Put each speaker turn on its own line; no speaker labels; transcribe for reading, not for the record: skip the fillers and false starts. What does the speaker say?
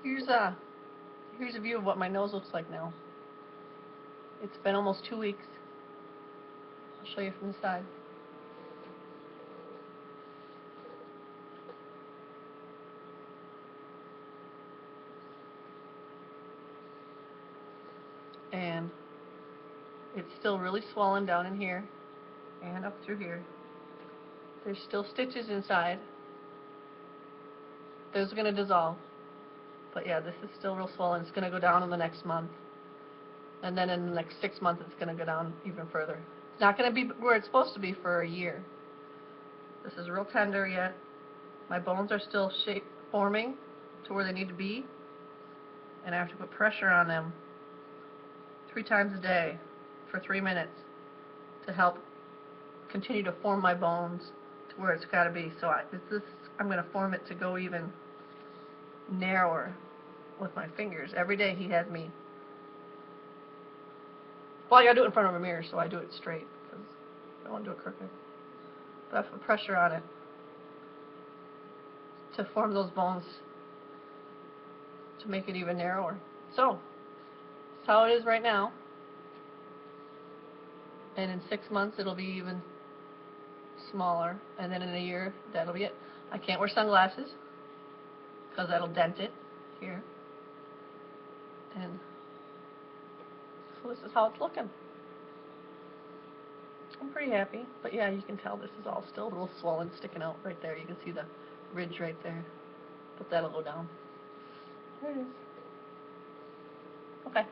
Here's a view of what my nose looks like now. It's been almost 2 weeks. I'll show you from the side. And it's still really swollen down in here and up through here. There's still stitches inside. Those are going to dissolve. But yeah, this is still real swollen. It's going to go down in the next month. And then in the next 6 months, it's going to go down even further. It's not going to be where it's supposed to be for a year. This is real tender yet. My bones are still forming to where they need to be. And I have to put pressure on them 3 times a day for 3 minutes to help continue to form my bones to where it's got to be. So I'm going to form it to go even narrower with my fingers. Every day he has me. Well, I got to do it in front of a mirror, so I do it straight because I don't want to do it crooked. But I put pressure on it to form those bones to make it even narrower. So that's how it is right now. And in 6 months it'll be even smaller, and then in a year that'll be it. I can't wear sunglasses because that'll dent it here. And so this is how it's looking. I'm pretty happy, but yeah, you can tell this is all still a little swollen, sticking out right there. You can see the ridge right there, but that'll go down. There it is. Okay.